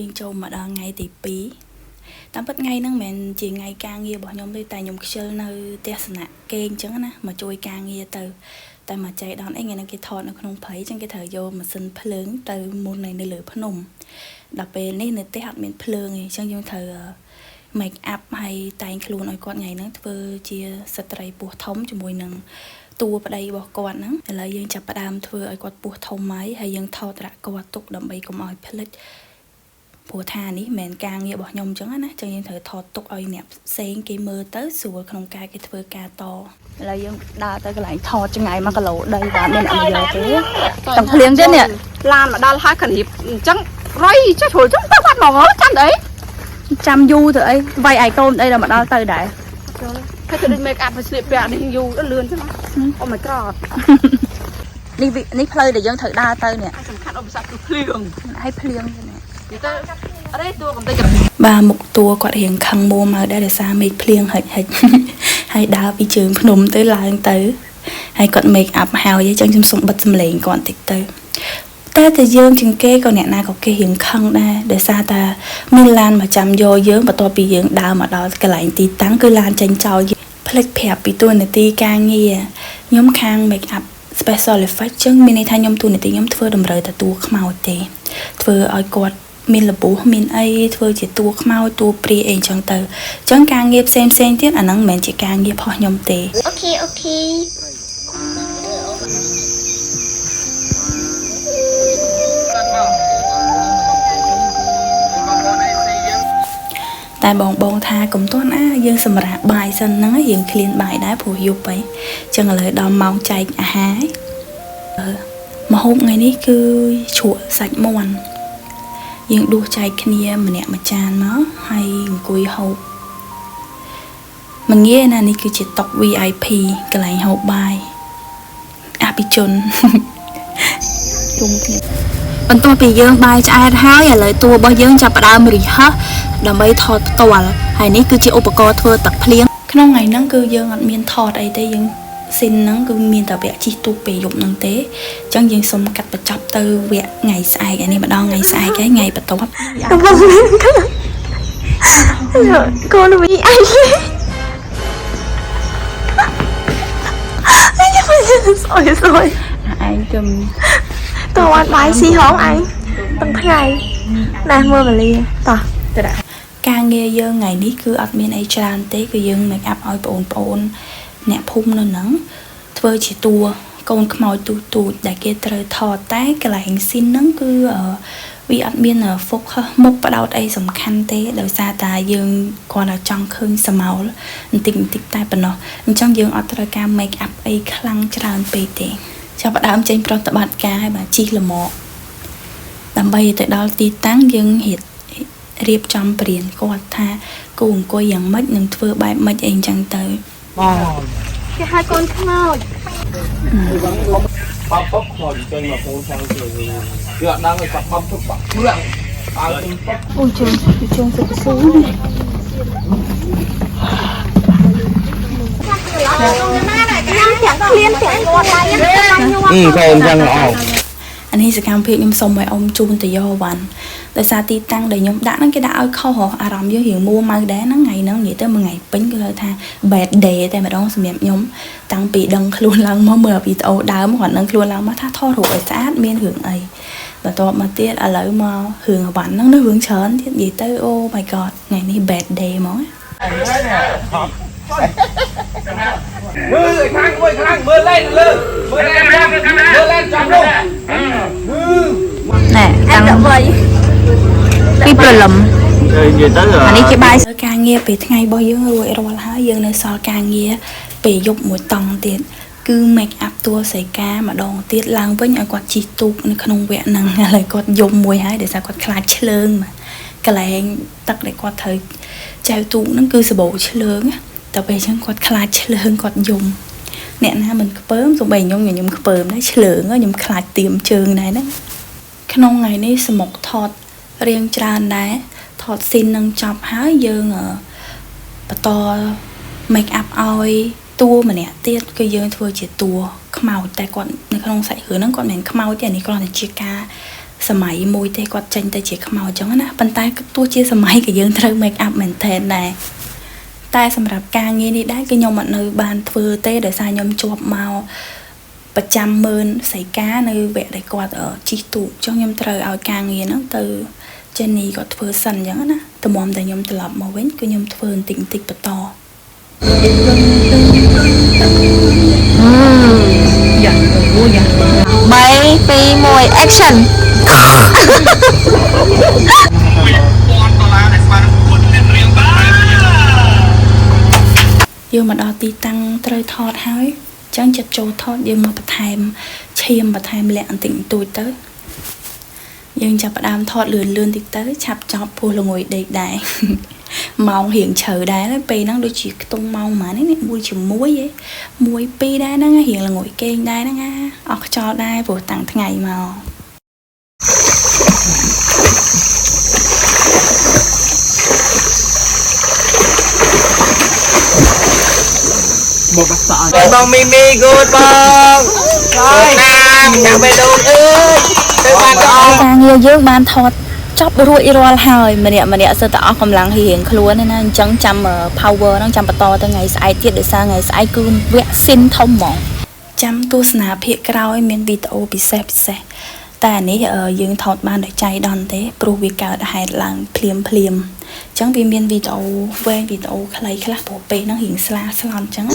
យើងចូលមកដល់ថ្ងៃទី2តាមពិតថ្ងៃហ្នឹងមិនមែនជាថ្ងៃការងាររបស់ខ្ញុំទេតែខ្ញុំខ្ជិលនៅទស្សនៈគេអញ្ចឹងណាមកជួយការងារទៅតែមកចៃដន្យអីថ្ងៃហ្នឹងគេថតនៅក្នុងព្រៃអញ្ចឹងគេត្រូវយកម៉ាស៊ីនភ្លើងទៅមុននៅលើភ្នំដល់ពេលនេះនៅផ្ទះអត់មានភ្លើងទេអញ្ចឹងយើងត្រូវ make up ហើយតែងខ្លួនឲ្យគាត់ថ្ងៃហ្នឹងធ្វើជាស្ត្រីពោះធំជាមួយនឹងតួប្តីរបស់គាត់ហ្នឹងឥឡូវយើងចាប់ផ្ដើមធ្វើឲ្យគាត់ពោះធំហើយយើងថតរកគាត់ទុកដើម្បីកុំឲ្យភ្លេចព្រោះថានេះមិនមែនការងាររបស់ខ្ញុំអញ្ចឹងណាចឹងយើងត្រូវថតទុកឲ្យអ្នកផ្សេងគេមើលទៅស្រួលក្នុងការគេធ្វើការតឥឡូវយើងដើរទៅកន្លែងថតចម្ងាយ1គីឡូដីបាទមានអីយកទេទាំងភ្លៀងទេនេះឡានមកដល់ហើយគ្រាបអញ្ចឹងរុយចុះជ្រុលចុះទៅបាត់មកចាំអីចាំយូរទៅអីវាយឯកូនអីដល់មកដល់ទៅដែរហើយទៅដូច make up ឲ្យស្លៀកពាក់នេះយូរលឿនចឹងអូ my god នេះផ្លូវដែលយើងត្រូវដើរទៅនេះសំខាន់ឧបសគ្គគឺភ្លៀងហើយភ្លៀងទេនេះទៅអរេតួកំតិចបាទមុខតួគាត់រៀងខឹងមួមកដែរដោយសារមេឃភ្លៀងហិចហើយដើរពីជើងភ្នំទៅឡើងទៅហើយគាត់ make up ហើយអញ្ចឹងខ្ញុំសុំបិទសំឡេងគាត់តិចទៅតែយើងជាងគេក៏អ្នកណាក៏គេរៀងខឹងដែរដោយសារតែមានឡានមកចាំយកយើងបន្ទាប់ពីយើងដើរមកដល់កន្លែងទីតាំងគឺឡានចេញចោលផ្លេចប្រាប់ពីតួនាទីការងារខ្ញុំខាង make up special effect ចឹងមានន័យថាខ្ញុំតួនាទីខ្ញុំធ្វើតម្រូវតែតួខ្មោចទេធ្វើឲ្យគាត់មានលបុះមានអីធ្វើជាតួខ្មោចតួព្រាយអីចឹងទៅចឹងការងារផ្សេងទៀតអាហ្នឹងមិនមែនជាការងាររបស់ខ្ញុំទេអូខេតែបងថាកុំទាន់យើងសម្រាប់បាយសិនហ្នឹងយើងឃ្លានបាយដែរព្រោះយប់អីចឹងឥឡូវដល់ម៉ោងចែកអាហារម្ហូបថ្ងៃនេះគឺជ្រក់សាច់មាន់យើងដួសចែកគ្នាម្នាក់មួយចានមកហើយអង្គុយហូបមិនងាយណានេះគឺជាតុ VIP កន្លែងហូបបាយអភិជនជុំគ្នាបន្ទាប់ពីយើងបាយឆ្អែតហើយឥឡូវតួរបស់យើងចាប់ផ្ដើមរិះដើម្បីថតផ្ទាល់ហើយនេះគឺជាឧបករណ៍ធ្វើទឹកភ្លៀងក្នុងថ្ងៃហ្នឹងគឺយើងអត់មានថតអីទេយើងស៊ីនហ្នឹងគឺមានតែវគ្គជិះទូកពេលយប់ហ្នឹងទេអញ្ចឹងយើងសុំកាត់បញ្ចប់ទៅវគ្គថ្ងៃស្អែកអានេះម្ដងថ្ងៃស្អែកហើយថ្ងៃបន្ទាប់កូនវីអីស្អុយឯងជំតើអត់បាយស៊ីហងឯងទាំងថ្ងៃណាស់មើលវេលាតោះការងារយើងថ្ងៃនេះគឺអត់មានអីច្រើនទេគឺយើង make up ឲ្យបងប្អូនអ្នកភូមិនៅហ្នឹងធ្វើជាតួកូនខ្មោចទូចដែលគេត្រូវថតតែកន្លែងស៊ីនហ្នឹងគឺវាអត់មាន focus មុខបដោតអីសំខាន់ទេដោយសារតែយើងគ្រាន់តែចង់ឃើញសមោលបន្តិចតែប៉ុណ្ណោះអញ្ចឹងយើងអត់ត្រូវការ make up អីខ្លាំងច្រើនពេកទេចាប់ផ្ដើមចេញប្រតិបត្តិការឲ្យបាទជីកលមកដើម្បីទៅដល់ទីតាំងយើងរៀបចំព្រានគាត់ថាគូអង្គុយយ៉ាងម៉េចនឹងធ្វើបែបម៉េចអីអញ្ចឹងទៅគេហៅកូនខ្មោចបបខ្មោចចេញមកពូនខាងទៅគឺអត់ដឹងឲ្យបបទុកបាក់គ្រឿងអើអូជើងសុខសួរខ្ញុំទាំងឃ្លានទាំងគាត់ឡាយខ្ញុំខែអញ្ចឹងល្អអានេះសកម្មភាពខ្ញុំសុំឲ្យអ៊ំជូនទៅយកវ៉ាន់ដោយសារទីតាំងដែលខ្ញុំដាក់ហ្នឹងគេដាក់ឲ្យខុសអារម្មណ៍យើងរៀងមួម៉ៅដែរហ្នឹងថ្ងៃហ្នឹងនិយាយទៅមួយថ្ងៃពេញគឺថា bad day តែម្ដងសម្រាប់ខ្ញុំតាំងពីដឹងខ្លួនឡើងមកមើលវីដេអូដើមគាត់នឹងខ្លួនឡើងមកថាថតរូបឲ្យស្អាតមានរឿងអីបន្ទាប់មកទៀតឥឡូវមករឿងវ៉ាន់ហ្នឹងនៅរឿងច្រើនទៀតនិយាយទៅអូ my god ថ្ងៃនេះ bad day ហ្មងមើលខាងមួយខាងមើលលេងលើមើលលេងចាំលោកណែតាំងវ័យពីព្រលឹមនិយាយទៅអានេះជាបាយការងារពេលថ្ងៃរបស់យើងរួចរាល់ហើយយើងនៅសល់ការងារពេលយប់មួយតង់ទៀតគឺ make up តួសៃកាម្ដងទៀតឡើងវិញឲ្យគាត់ជីកទូកនៅក្នុងវគ្គហ្នឹងឥឡូវគាត់យំមួយហើយដោយសារគាត់ខ្លាចឆ្លើងកន្លែងទឹកដែលគាត់ត្រូវចែវទូកហ្នឹងគឺសបោឆ្លើងតែពេលអញ្ចឹងគាត់ខ្លាចឆ្លើងគាត់យំអ្នកណាមិនខ្ពើមសូម្បីខ្ញុំខ្ពើមដែរឆ្លើងខ្ញុំខ្លាចទៀមជើងដែរហ្នឹងក្នុងថ្ងៃនេះសមុកថតរៀងច្រើនដែរថតស៊ីននឹងចប់ហើយយើងបន្ត make up ឲ្យតួម្នាក់ទៀតគឺយើងធ្វើជាតួខ្មោចតែគាត់នៅក្នុងសាច់រឿងហ្នឹងគាត់មិនមែនខ្មោចទេនេះគ្រាន់តែជាការ សម័យមួយទេគាត់ចេញទៅជាខ្មោចអញ្ចឹងណាប៉ុន្តែទោះជាសម័យក៏យើងត្រូវ make up មែនទែនដែរតែសម្រាប់ការងារនេះដែរគឺខ្ញុំអត់នៅបានធ្វើទេដោយសារខ្ញុំជាប់មកប្រចាំមើលសៃការនៅវគ្គដែលគាត់ជីកទូកអញ្ចឹងខ្ញុំត្រូវឲ្យការងារហ្នឹងទៅចេនីគាត់ធ្វើសិនអញ្ចឹងណាតម្រាំតែខ្ញុំត្រឡប់មកវិញគឺខ្ញុំធ្វើបន្តិចបន្ត 3 2 1 action យើងមកដល់ទីតាំងត្រូវថតហើយអញ្ចឹងចិត្តចូលថតយើងមកបន្ថែមឈាមបន្ថែមលក្ខបន្តិចបន្តួចទៅយើងចាប់ផ្ដើមថតលឿនតិចទៅឆាប់ចប់ពោះល្ងុយដេកដែរ ម៉ោងរៀងជ្រៅដែរពេលហ្នឹងដូចជាខ្ទង់ម៉ោងប៉ុន្មាននេះ1ជាមួយឯង1 2ដែរហ្នឹងរៀងល្ងុយគេងដែរហ្នឹងអស់ខ្យល់ដែរព្រោះតាំងថ្ងៃមក បងមីមី good បងហើយណាមចាំបេះដូងអើយទៅបានទៅអស់ ការងារយើងបានថតចប់រួចរាល់ហើយម្នាក់សិតតែអស់កម្លាំងរៀងខ្លួនណាអញ្ចឹងចាំ power ហ្នឹងចាំបន្តទៅថ្ងៃស្អែកទៀតដោយសារថ្ងៃស្អែកគឺវគ្គស៊ីនធំហ្មងចាំទស្សនាភាគក្រោយមានវីដេអូពិសេសតែនេះយើងថតបានដោយចៃដន្យទេព្រោះវាកើតហេតុឡើងភ្លាមអញ្ចឹងវាមានវីដេអូវែងវីដេអូខ្លីខ្លះព្រោះពេលហ្នឹងរៀងស្លាស្លន់អញ្ចឹង